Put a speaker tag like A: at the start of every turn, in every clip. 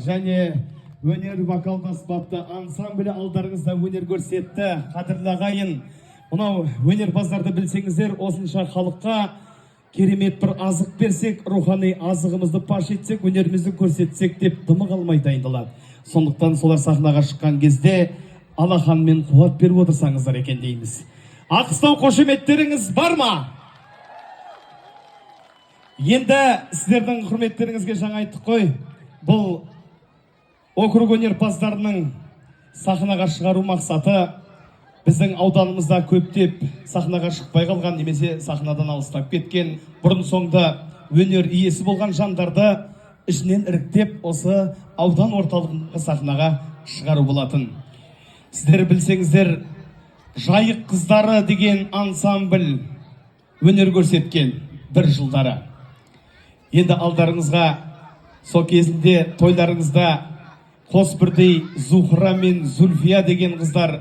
A: және өнер вокалды аспапты ансамблі алдарыңызда өнер көрсетті. Қадірлі ағайын, мынау өнерпаздарды білсеңіздер, осынша халыққа керемет бір азық берсек, рухани азығымызды паш етсек, өнерімізді көрсетсек деп дымы қалмай дайындалады. Сондықтан солар сахнаға шыққан кезде алақанмен қуат беріп отырсаңыздар екен дейміз. Аққыстау қошеметтеріңіз бар ма? Енді сіздердің құрметтеріңізге жаңа айттық қой, бұл округ өнерпаздарының сахнаға шығару мақсаты біздің ауданымызда көптеп сахнаға шықпай қалған, немесе сахнадан алыстап кеткен, бұрын соңды өнер иесі болған жандарды ішінен іріктеп осы аудан орталығындағы сахнаға шығару болатын. Сіздер білсеңіздер, Жайық қыздары деген ансамбль өнер көрсеткен бір жылдары. Енді алдарыңызға сол кезінде тойларыңызда қос бірдей Зухра мен Зульфия деген қыздар,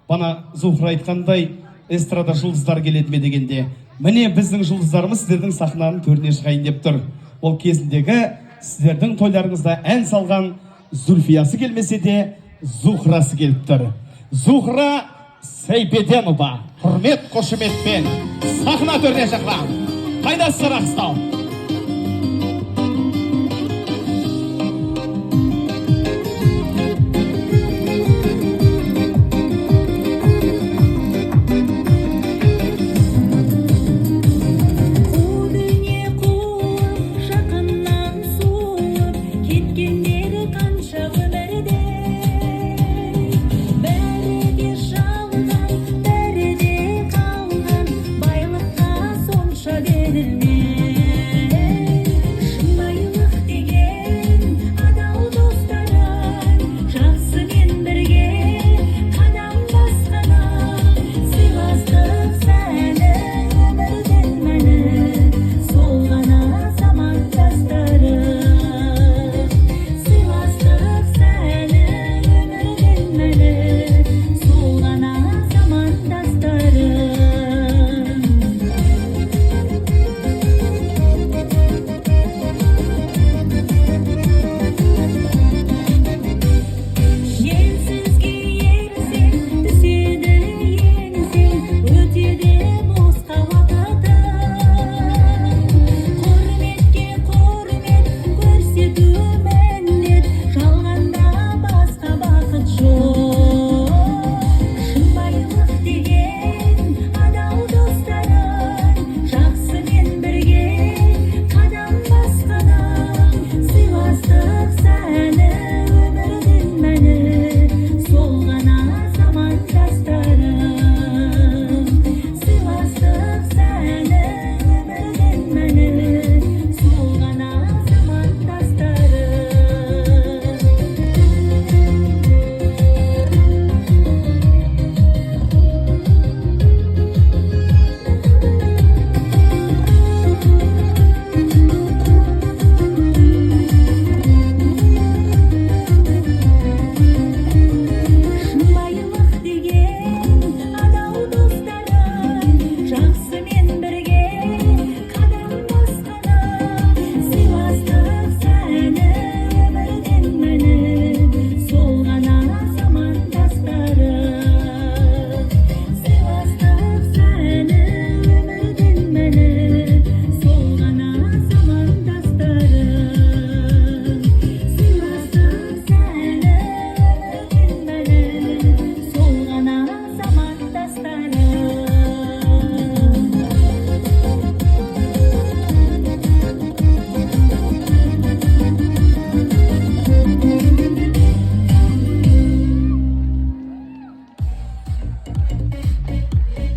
A: бана Зухра айтқандай, эстрада жұлдыздар келеді ме дегенде, міне біздің жұлдыздарымыз сіздердің сахнаның төріне шығайын деп тұр. Ол кезіндегі сіздердің тойларыңызда ән салған Зульфиясы келмесе де Зухрасы келіп тұр. Зухра Сейбеденова, құрмет қошеметпен сахна төріне шақырамын. Қайдасыздар Аққыстау?